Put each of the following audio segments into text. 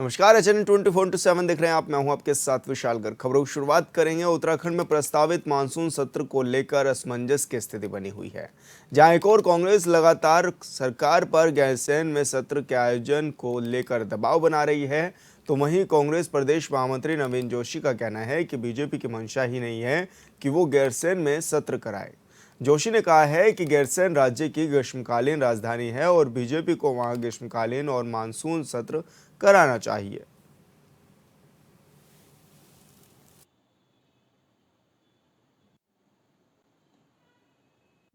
नमस्कार, एचएन 24/7 देख रहे हैं आप। मैं हूं आपके साथ विशाल गर्ग। खबरों की शुरुआत करेंगे। उत्तराखंड में प्रस्तावित मानसून सत्र को लेकर असमंजस की स्थिति बनी हुई है, जहां एक और कांग्रेस लगातार सरकार पर गैरसैंण में सत्र के आयोजन को लेकर दबाव बना रही है, तो वहीं कांग्रेस प्रदेश महामंत्री नवीन जोशी का कहना है कि बीजेपी की मंशा ही नहीं है कि वो गैरसैंण में सत्र कराए। जोशी ने कहा है कि गैरसैंण राज्य की ग्रीष्मकालीन राजधानी है और बीजेपी को वहां ग्रीष्मकालीन और मानसून सत्र कराना चाहिए।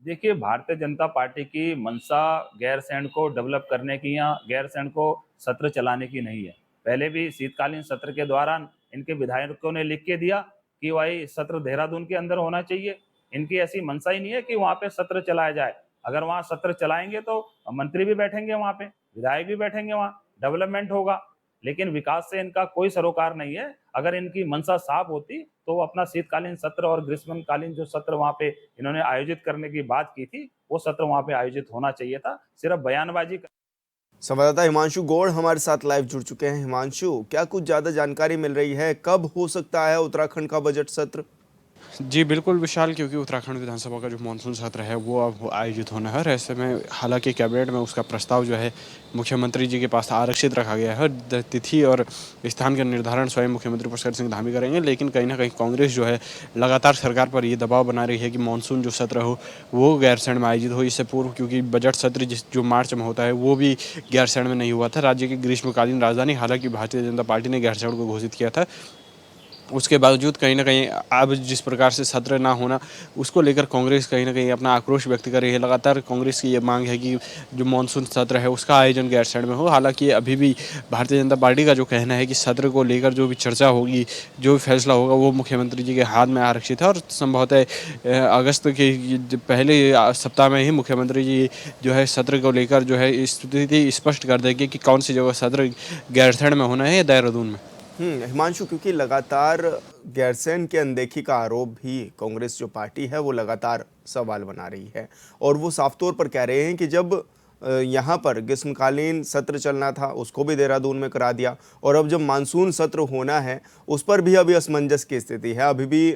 देखिए, भारतीय जनता पार्टी की मंशा गैरसैंण को डेवलप करने की या गैरसैंण को सत्र चलाने की नहीं है। पहले भी शीतकालीन सत्र के दौरान इनके विधायकों ने लिख के दिया कि भाई सत्र देहरादून के अंदर होना चाहिए। इनकी ऐसी मंशा ही नहीं है कि वहां पे सत्र चलाया जाए। अगर वहां सत्र चलाएंगे तो मंत्री भी बैठेंगे वहां पे, विधायक भी बैठेंगे, वहां डेवलपमेंट होगा। लेकिन विकास से इनका कोई सरोकार नहीं है। अगर इनकी मंशा साफ होती तो वो अपना शीतकालीन सत्र और ग्रीष्मकालीन जो सत्र वहां पे इन्होंने आयोजित करने की बात की थी, वो सत्र वहां पे आयोजित होना चाहिए था। सिर्फ बयानबाजी। संवाददाता हिमांशु गौड़ हमारे साथ लाइव जुड़ चुके हैं। हिमांशु, क्या कुछ ज्यादा जानकारी मिल रही है? कब हो सकता है उत्तराखंड का बजट सत्र? जी, बिल्कुल विशाल, क्योंकि उत्तराखंड विधानसभा का जो मानसून सत्र है वो अब आयोजित होना है और ऐसे में हालांकि कैबिनेट में उसका प्रस्ताव जो है मुख्यमंत्री जी के पास आरक्षित रखा गया है। तिथि और स्थान का निर्धारण स्वयं मुख्यमंत्री पुष्कर सिंह धामी करेंगे, लेकिन कहीं ना कहीं कांग्रेस जो है लगातार सरकार पर ये दबाव बना रही है कि मानसून जो सत्र हो वो गैरसैंण में आयोजित हो। इससे पूर्व क्योंकि बजट सत्र जो मार्च में होता है वो भी गैरसैंण में नहीं हुआ था। राज्य की ग्रीष्मकालीन राजधानी हालांकि भारतीय जनता पार्टी ने गैरसैंण को घोषित किया था, उसके बावजूद कहीं न कहीं अब जिस प्रकार से सत्र ना होना, उसको लेकर कांग्रेस कहीं न कहीं अपना आक्रोश व्यक्त कर रही है। लगातार कांग्रेस की ये मांग है कि जो मानसून सत्र है उसका आयोजन गैरसैंण में हो। हालाँकि अभी भी भारतीय जनता पार्टी का जो कहना है कि सत्र को लेकर जो भी चर्चा होगी, जो भी फैसला होगा वो मुख्यमंत्री जी के हाथ में आरक्षित है और संभवतः अगस्त के पहले सप्ताह में ही मुख्यमंत्री जी जो है सत्र को लेकर जो है स्थिति स्पष्ट कर देंगे कि कौन सी जगह सत्र गैरसैंण में होना है या देहरादून में। हिमांशु, क्योंकि लगातार गैरसैंण की अनदेखी का आरोप भी कांग्रेस जो पार्टी है वो लगातार सवाल बना रही है, और वो साफ तौर पर कह रहे हैं कि जब यहाँ पर ग्रीष्मकालीन सत्र चलना था उसको भी देहरादून में करा दिया, और अब जब मानसून सत्र होना है उस पर भी अभी असमंजस की स्थिति है। अभी भी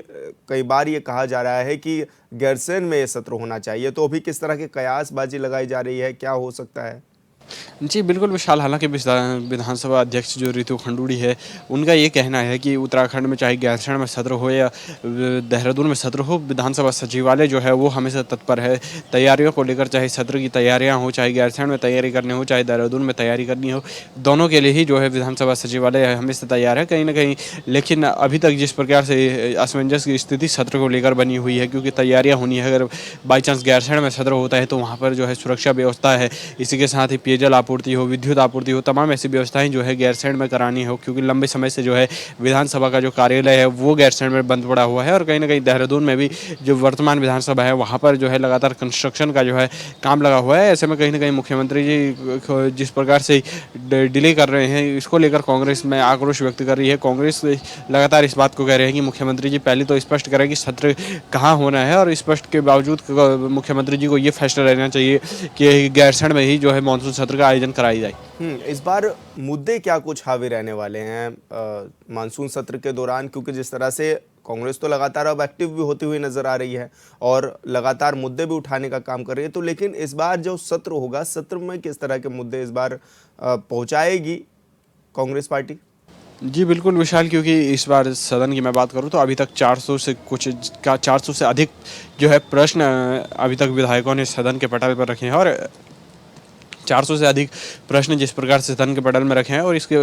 कई बार ये कहा जा रहा है कि गैरसैंण में ये सत्र होना चाहिए, तो अभी किस तरह की कयासबाजी लगाई जा रही है, क्या हो सकता है? जी, बिल्कुल विशाल, हालाँकि विधानसभा अध्यक्ष जो रितु खंडूड़ी है, उनका ये कहना है कि उत्तराखंड में चाहे गैरसैंण में सत्र हो या देहरादून में सत्र हो, विधानसभा सचिवालय जो है वो हमेशा तत्पर है तैयारियों को लेकर। चाहे सत्र की तैयारियाँ हों, चाहे गैरसैंण में तैयारी करनी हो, चाहे देहरादून में तैयारी करनी हो, दोनों के लिए ही जो है विधानसभा सचिवालय हमेशा तैयार है कहीं न कहीं। लेकिन अभी तक जिस प्रकार से असमंजस की स्थिति सत्र को लेकर बनी हुई है, क्योंकि तैयारियाँ होनी है, अगर बाई चांस गैरसैंण में सत्र होता है तो वहाँ पर जो है सुरक्षा व्यवस्था है, इसी के साथ ही पेयजल आपूर्ति हो, विद्युत आपूर्ति हो, तमाम ऐसी व्यवस्थाएं जो है गैरसैंण में करानी हो, क्योंकि लंबे समय से जो है विधानसभा का जो कार्यालय है वो गैरसैंण में बंद पड़ा हुआ है। और कहीं ना कहीं देहरादून में भी जो वर्तमान विधानसभा है वहाँ पर जो है लगातार कंस्ट्रक्शन का जो है काम लगा हुआ है। ऐसे में कहीं ना कहीं मुख्यमंत्री जी जिस प्रकार से डिले कर रहे हैं, इसको लेकर कांग्रेस में आक्रोश व्यक्त कर रही है। कांग्रेस लगातार इस बात को कह रहे हैं कि मुख्यमंत्री जी पहले तो स्पष्ट करें कि सत्र कहाँ होना है, और स्पष्ट के बावजूद मुख्यमंत्री जी को ये फैसला लेना चाहिए कि गैरसैंण में ही जो है मानसून सत्र का आयोजन कराई जाए। इस बार मुद्दे क्या कुछ हावी रहने वाले हैं मानसून सत्र के दौरान? क्योंकि जिस तरह से कांग्रेस तो लगातार अब एक्टिव भी होती हुई नजर आ रही है और लगातार मुद्दे भी उठाने का काम कर रही है, तो लेकिन इस बार जो सत्र होगा, सत्र में किस तरह के मुद्दे इस बार पहुंचाएगी कांग्रेस पार्टी? जी, बिल्कुल विशाल, क्योंकि इस बार सदन की मैं बात करूँ तो अभी तक 400 से अधिक जो है प्रश्न अभी तक विधायकों ने सदन के पटल पर रखे हैं, और 400 से अधिक प्रश्न जिस प्रकार से सदन के पटल में रखे हैं, और इसके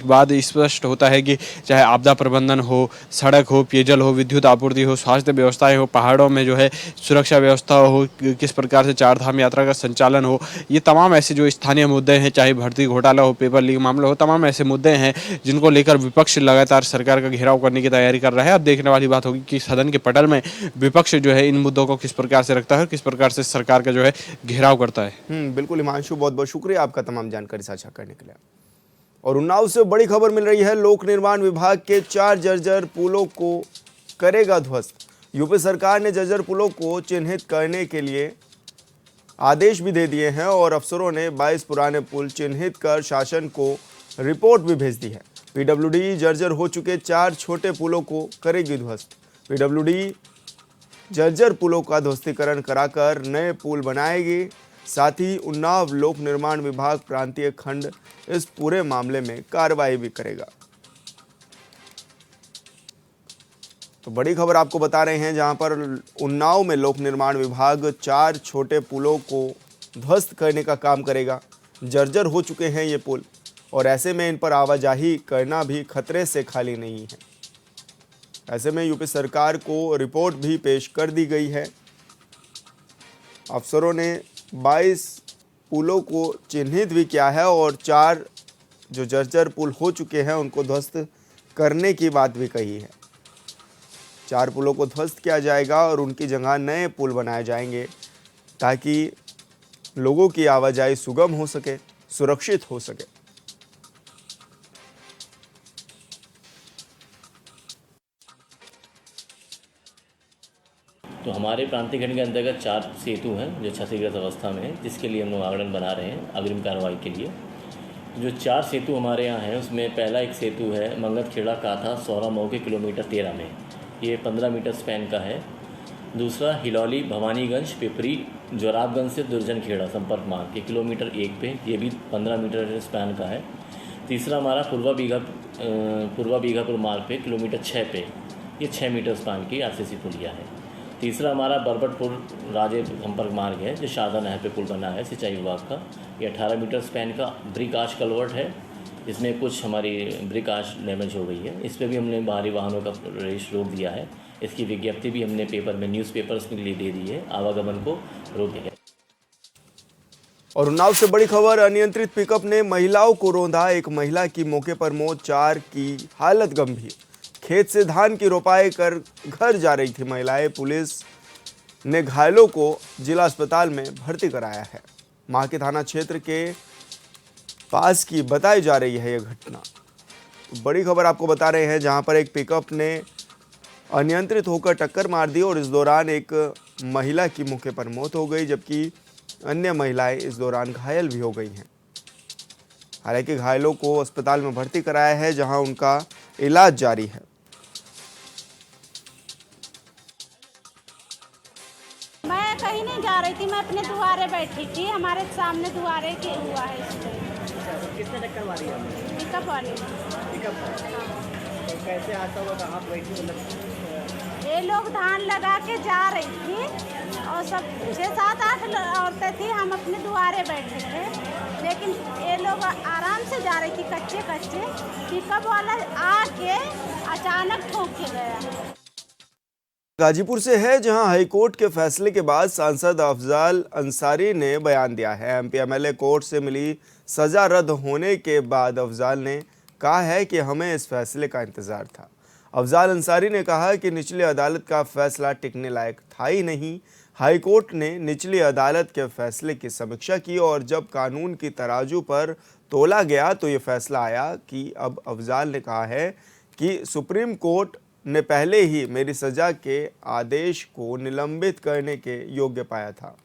बाद स्पष्ट होता है कि चाहे आपदा प्रबंधन हो, सड़क हो, पेयजल हो, विद्युत आपूर्ति हो, स्वास्थ्य व्यवस्थाएं हो, पहाड़ों में जो है सुरक्षा व्यवस्था हो, किस प्रकार से चार धाम यात्रा का संचालन हो, ये तमाम ऐसे जो स्थानीय मुद्दे हैं, चाहे भर्ती घोटाला हो, पेपर लीक मामला हो, तमाम ऐसे मुद्दे हैं जिनको लेकर विपक्ष लगातार सरकार का घेराव करने की तैयारी कर रहा है। अब देखने वाली बात होगी कि सदन के पटल में विपक्ष जो है इन मुद्दों को किस प्रकार से रखता है और किस प्रकार से सरकार का जो है घेराव करता है। बिल्कुल हिमांशु, बहुत बहुत शुक्रिया आपका तमाम जानकारी साझा करने के लिए। और उन्नाव से बड़ी खबर मिल रही है। लोक निर्माण विभाग के 4 जर्जर पुलों को करेगा ध्वस्त। यूपी सरकार ने जर्जर पुलों को चिन्हित करने के लिए आदेश भी दे दिए हैं और अफसरों ने 22 पुराने पुल चिन्हित कर शासन को रिपोर्ट भी भेज दी है। पीडब्ल्यूडी जर्जर हो चुके 4 छोटे पुलों को करेगी ध्वस्त। पीडब्ल्यूडी जर्जर पुलों का ध्वस्तीकरण कराकर नए पुल बनाएगी। साथ ही उन्नाव लोक निर्माण विभाग प्रांतीय खंड इस पूरे मामले में कार्रवाई भी करेगा। तो बड़ी खबर आपको बता रहे हैं, जहां पर उन्नाव में लोक निर्माण विभाग 4 छोटे पुलों को ध्वस्त करने का काम करेगा। जर्जर हो चुके हैं ये पुल और ऐसे में इन पर आवाजाही करना भी खतरे से खाली नहीं है। ऐसे में यूपी सरकार को रिपोर्ट भी पेश कर दी गई है। अफसरों ने 22 पुलों को चिन्हित भी किया है और 4 जो जर्जर पुल हो चुके हैं उनको ध्वस्त करने की बात भी कही है। 4 पुलों को ध्वस्त किया जाएगा और उनकी जगह नए पुल बनाए जाएंगे ताकि लोगों की आवाजाही सुगम हो सके, सुरक्षित हो सके। तो हमारे प्रांतीय खंड के अंतर्गत 4 सेतु हैं जो क्षतिग्रस्त अवस्था में हैं, जिसके लिए हम लोग आगरण बना रहे हैं अग्रिम कार्रवाई के लिए। जो 4 सेतु हमारे यहाँ हैं उसमें पहला एक सेतु है मंगतखेड़ा काथा सौरा मऊ के किलोमीटर 13 में, ये 15 मीटर स्पैन का है। दूसरा हिलौली भवानीगंज पिपरी जोराबगंज से दुर्जनखेड़ा संपर्क मार्ग के किलोमीटर 1 पे, ये भी 15 मीटर स्पैन का है। तीसरा हमारा पूर्वा बीघापुर मार्ग पे किलोमीटर 6 पे, ये 6 मीटर स्पैन की आरसीसी पुलिया है। तीसरा हमारा बरबटपुर राजे संपर्क मार्ग है जो शारदा नहर पे पुल बना है सिंचाई विभाग का, ये 18 मीटर स्पैन का ब्रिक आर्च कलवर्ट है। इसमें कुछ हमारी ब्रिक आर्च डैमेज हो गई है, इस पर भी हमने बाहरी वाहनों का प्रवेश रोक दिया है। इसकी विज्ञप्ति भी हमने पेपर में न्यूज़पेपर्स में लिए दे दी है, आवागमन को रोक दिया है। और उन्नाव से बड़ी खबर, अनियंत्रित पिकअप ने महिलाओं को रौंदा, एक महिला की मौके पर मौत, 4 की हालत गंभीर। खेत से धान की रोपाई कर घर जा रही थी महिलाएं, पुलिस ने घायलों को जिला अस्पताल में भर्ती कराया है। मां के थाना क्षेत्र के पास की बताई जा रही है यह घटना। बड़ी खबर आपको बता रहे हैं, जहां पर एक पिकअप ने अनियंत्रित होकर टक्कर मार दी और इस दौरान एक महिला की मौके पर मौत हो गई, जबकि अन्य महिलाएं इस दौरान घायल भी हो गई हैं। हालांकि घायलों को अस्पताल में भर्ती कराया है, जहां उनका इलाज जारी है। मैं कहीं नहीं जा रही थी, मैं अपने दुआरे बैठी थी, हमारे सामने दुआरे के हुआ है इसलिए। किसने टक्कर मारी है? पिकअप वाले। पिकअप तो कैसे आता हुआ, कहाँ बैठी? मतलब ये लोग धान लगा के जा रही थी और सब 6-7-8 औरतें थी, हम अपने दुआरे बैठे थे, लेकिन ये लोग आराम से जा रही थी कच्चे कच्चे, पिकअप वाला आके अचानक ठोक के गया। गाजीपुर से है, जहां हाईकोर्ट के फैसले के बाद सांसद अफजाल अंसारी ने बयान दिया है। एमपी एमएलए कोर्ट से मिली सजा रद्द होने के बाद अफजाल ने कहा है कि हमें इस फैसले का इंतजार था। अफजाल अंसारी ने कहा कि निचली अदालत का फैसला टिकने लायक था ही नहीं। हाईकोर्ट ने निचली अदालत के फैसले की समीक्षा की और जब कानून की तराजू पर तोला गया तो ये फैसला आया कि अब अफजाल ने कहा है कि सुप्रीम कोर्ट ने पहले ही मेरी सजा के आदेश को निलंबित करने के योग्य पाया था।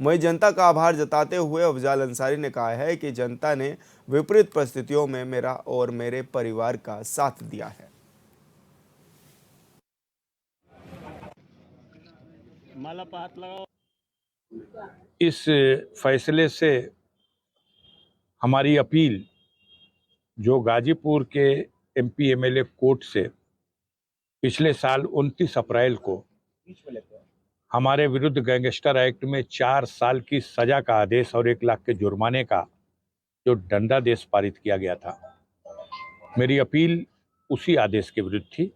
वहीं जनता का आभार जताते हुए अफजाल अंसारी ने कहा है कि जनता ने विपरीत परिस्थितियों में मेरा और मेरे परिवार का साथ दिया है। इस फैसले से हमारी अपील जो गाजीपुर के एमपी एमएलए कोर्ट से पिछले साल 29 अप्रैल को हमारे विरुद्ध गैंगस्टर एक्ट में 4 साल की सजा का आदेश और 1 लाख के जुर्माने का जो दंडादेश पारित किया गया था, मेरी अपील उसी आदेश के विरुद्ध थी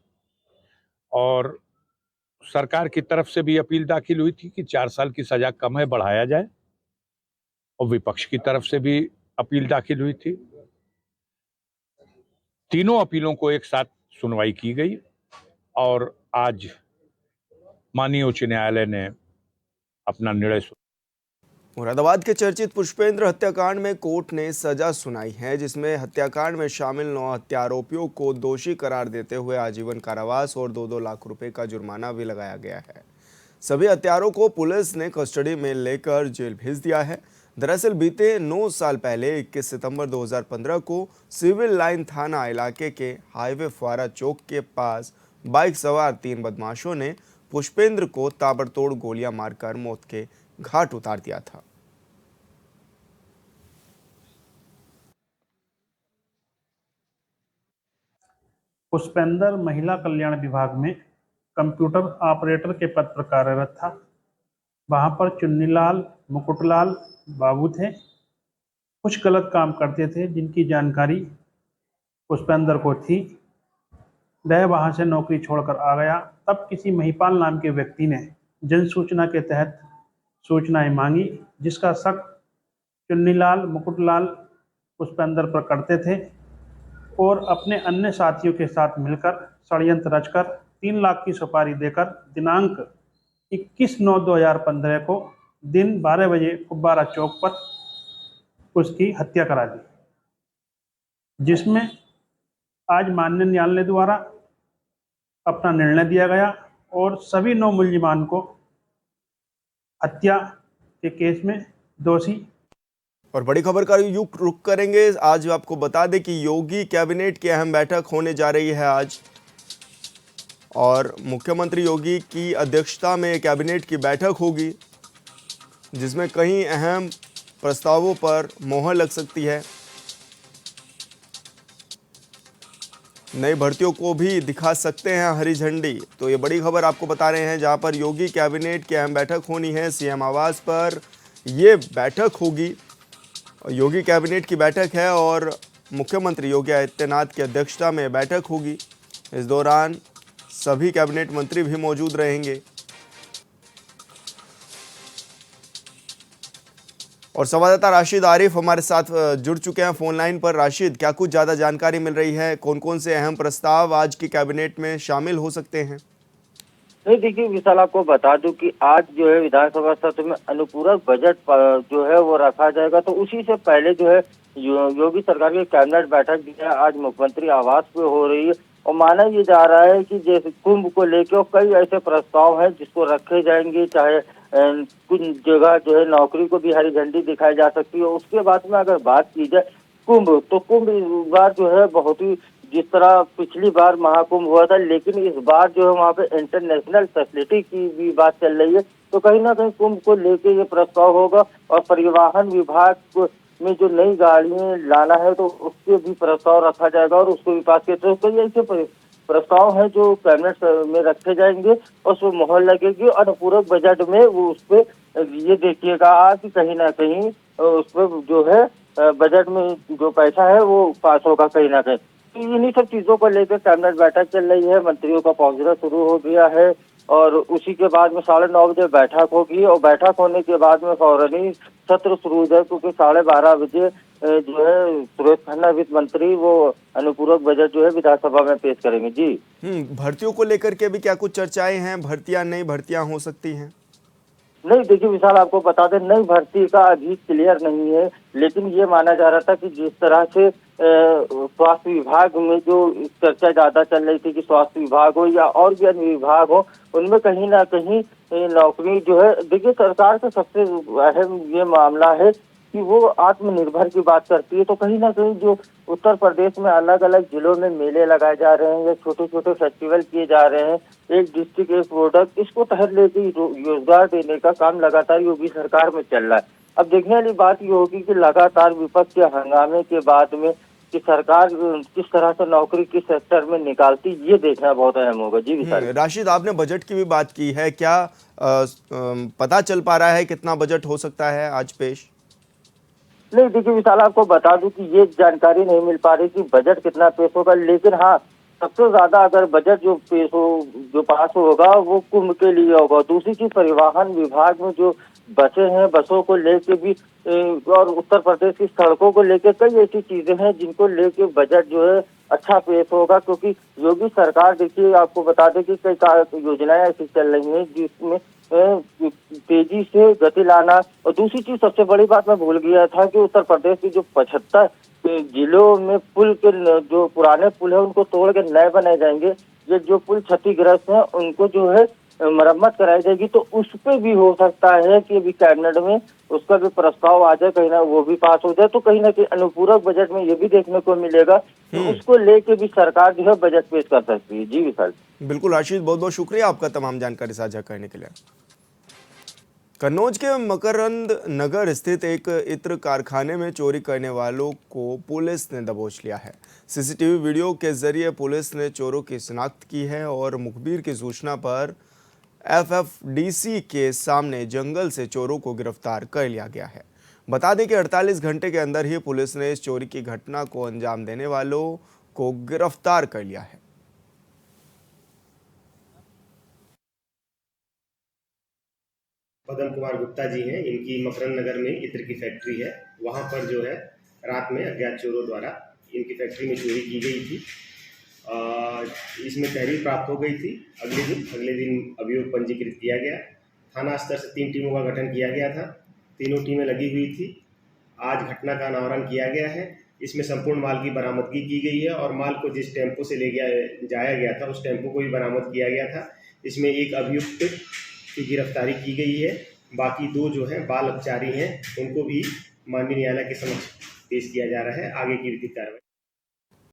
और सरकार की तरफ से भी अपील दाखिल हुई थी कि 4 साल की सजा कम है, बढ़ाया जाए, और विपक्ष की तरफ से भी अपील दाखिल हुई थी। तीनों अपीलों को एक साथ सुनवाई की गई और आज माननीय उच्च न्यायालय ने अपना निर्णय मुरादाबाद के चर्चित पुष्पेंद्र हत्याकांड में कोर्ट ने सजा सुनाई है, जिसमें हत्याकांड में शामिल 9 हत्या आरोपियों को दोषी करार देते हुए आजीवन कारावास और 2-2 लाख रुपए का जुर्माना भी लगाया गया है। सभी हत्यारों को पुलिस ने कस्टडी में लेकर जेल भेज दिया है। दरअसल बीते 9 साल पहले 21 सितंबर 2015 को सिविल लाइन थाना इलाके के हाईवे फुआरा चौक के पास बाइक सवार 3 बदमाशों ने पुष्पेंद्र को ताबड़तोड़ गोलियां मारकर मौत के घाट उतार दिया था। पुष्पेंद्र महिला कल्याण विभाग में कंप्यूटर ऑपरेटर के पद पर कार्यरत था। वहां पर चुन्नीलाल मुकुटलाल बाबू थे। कुछ गलत काम करते थे जिनकी जानकारी पुष्पेंद्र को थी। वह वहां से नौकरी छोड़कर आ गया। तब किसी महिपाल नाम के व्यक्ति ने जन सूचना के तहत सूचनाएं मांगी, जिसका शक चुन्नीलाल मुकुटलाल पुष्पेंद्र पर करते थे और अपने अन्य साथियों के साथ मिलकर षड्यंत्र रचकर 3 लाख की सुपारी देकर दिनांक 21/9/2015 को दिन 12 बजे फुब्बारा चौक पर उसकी हत्या करा दी, जिसमें आज माननीय न्यायालय द्वारा अपना निर्णय दिया गया और सभी 9 मुलजिमान को हत्या के केस में दोषी। और बड़ी खबर का रुख करेंगे। आज आपको बता दें कि योगी कैबिनेट की अहम बैठक होने जा रही है आज, और मुख्यमंत्री योगी की अध्यक्षता में कैबिनेट की बैठक होगी, जिसमें कई अहम प्रस्तावों पर मोहर लग सकती है। नई भर्तियों को भी दिखा सकते हैं हरी झंडी। तो ये बड़ी खबर आपको बता रहे हैं, जहां पर योगी कैबिनेट की अहम बैठक होनी है। सीएम आवास पर ये बैठक होगी। योगी कैबिनेट की बैठक है और मुख्यमंत्री योगी आदित्यनाथ की अध्यक्षता में बैठक होगी। इस दौरान सभी कैबिनेट मंत्री भी मौजूद रहेंगे। और संवाददाता राशिद आरिफ हमारे साथ जुड़ चुके हैं फोन लाइन पर। राशिद, क्या कुछ ज़्यादा जानकारी मिल रही है? कौन कौन से अहम प्रस्ताव आज की कैबिनेट में शामिल हो सकते हैं? नहीं, देखिए विशाल, आपको बता दूं कि आज जो है विधानसभा सत्र में अनुपूरक बजट जो है वो रखा जाएगा। तो उसी से पहले जो है योगी सरकार की कैबिनेट बैठक जो है आज मुख्यमंत्री आवास पे हो रही है। और माना ये जा रहा है कि जैसे कुंभ को लेकर कई ऐसे प्रस्ताव हैं जिसको रखे जाएंगे। चाहे कुछ जगह जो है नौकरी को भी हरी झंडी दिखाई जा सकती है। उसके बाद में अगर बात की जाए कुंभ, तो कुंभ इस बार जो है बहुत ही, जिस तरह पिछली बार महाकुंभ हुआ था, लेकिन इस बार जो है वहाँ पे इंटरनेशनल फैसिलिटी की भी बात चल रही है। तो कहीं ना कहीं कुंभ को लेके ये प्रस्ताव होगा। और परिवहन विभाग में जो नई गाड़ियां लाना है तो उसके भी प्रस्ताव रखा जाएगा और उसको भी पास किया। तो कई ऐसे प्रस्ताव हैं जो कैबिनेट में रखे जाएंगे और उसमें मोहर लगेगी। और अनुपूरक बजट में वो उस पर ये देखिएगा कि कहीं ना कहीं उस पर जो है बजट में जो पैसा है वो पास होगा कहीं ना कहीं। तो इन्हीं सब चीजों को लेकर कैबिनेट बैठक चल रही है। मंत्रियों का पहुंचना शुरू हो गया है और उसी के बाद में 9:30 बजे बैठक होगी। और बैठक होने के बाद में फौरन ही सत्र शुरू हो जाए, क्योंकि 12:30 बजे जो है सुरेश खन्ना वित्त मंत्री वो अनुपूरक बजट जो है विधानसभा में पेश करेंगे। जी, भर्तियों को लेकर के भी क्या कुछ चर्चाएं हैं? भर्तियां, नई भर्तियां हो सकती हैं? नहीं, देखिए विशाल, आपको बता दें नई भर्ती का अभी क्लियर नहीं है, लेकिन ये माना जा रहा था कि जिस तरह से स्वास्थ्य विभाग में जो चर्चा ज्यादा चल रही थी कि स्वास्थ्य विभाग हो या और भी अन्य विभाग हो, उनमें कहीं ना कहीं नौकरी जो है, देखिए सरकार का सबसे अहम ये मामला है कि वो आत्मनिर्भर की बात करती है। तो कहीं ना कहीं जो उत्तर प्रदेश में अलग अलग जिलों में मेले लगाए जा रहे हैं या छोटे छोटे फेस्टिवल किए जा रहे हैं, एक डिस्ट्रिक्ट एक प्रोडक्ट, इसको तहत लेके रोजगार देने का काम लगातार योगी सरकार में चल रहा है। अब देखने वाली बात ये होगी कि लगातार विपक्ष के हंगामे के बाद में कि सरकार किस तरह से नौकरी किस सेक्टर में निकालती, ये देखना बहुत अहम होगा। जी विशाल। राशिद, आपने बजट की भी बात की है, क्या पता चल पा रहा है कितना बजट हो सकता है आज पेश? नहीं, देखिए विशाल, आपको बता दूं कि ये जानकारी नहीं मिल पा रही कि बजट कितना पेश होगा, लेकिन हाँ सबसे ज्यादा अगर बजट जो पास होगा वो कुंभ के लिए होगा। दूसरी चीज, परिवहन विभाग में जो बसें हैं, बसों को लेके भी और उत्तर प्रदेश की सड़कों को लेके कई ऐसी चीजें हैं जिनको लेके बजट जो है अच्छा पेश होगा। क्योंकि योगी सरकार, देखिए आपको बता दें कि कई योजनाएं ऐसी चल रही हैं जिसमें तेजी से गति लाना। और दूसरी चीज, सबसे बड़ी बात मैं भूल गया था कि उत्तर प्रदेश की जो 75 जिलों में पुल के जो पुराने पुल है उनको तोड़ के नए बनाए जाएंगे। ये जो पुल क्षतिग्रस्त हैं उनको जो है मरम्मत कराई जाएगी, तो उस पे भी हो सकता है कि अभी कैबिनेट में उसका भी प्रस्ताव आ जाए, कहीं ना वो भी पास हो जाए, तो कहीं ना कहीं अनुपूरक बजट में ये भी देखने को मिलेगा कि उसको लेके भी सरकार जो है बजट पेश कर सकती है। जी विशाल। बिल्कुल आशीष, बहुत बहुत शुक्रिया आपका तमाम जानकारी साझा करने के लिए। कन्नौज के मकरंद नगर स्थित एक इत्र कारखाने में चोरी करने वालों को पुलिस ने दबोच लिया है। सीसीटीवी वीडियो के जरिए पुलिस ने चोरों की शिनाख्त की है और मुखबिर की सूचना पर एफएफडीसी के सामने जंगल से चोरों को गिरफ्तार कर लिया गया है। बता दें कि 48 घंटे के अंदर ही पुलिस ने इस चोरी की घटना को अंजाम देने वालों को गिरफ्तार कर लिया है। पदम कुमार गुप्ता जी हैं, इनकी मकरंद नगर में इत्र की फैक्ट्री है। वहाँ पर जो है रात में अज्ञात चोरों द्वारा इनकी फैक्ट्री में चोरी की गई थी। इसमें तहरीर प्राप्त हो गई थी। अगले दिन अभियोग पंजीकृत किया गया। थाना स्तर से 3 टीमों का गठन किया गया था। तीनों टीमें लगी हुई थी। आज घटना का अनावरण किया गया है। इसमें संपूर्ण माल की बरामदगी की गई है और माल को जिस टेम्पो से जाया गया था उस टेम्पो को भी बरामद किया गया था। इसमें एक अभियुक्त की गिरफ्तारी की गई है। बाकी 2 जो हैं बाल अपचारी हैं, उनको भी माननीय न्यायालय के समक्ष पेश किया जा रहा है। आगे की विधिक कार्रवाई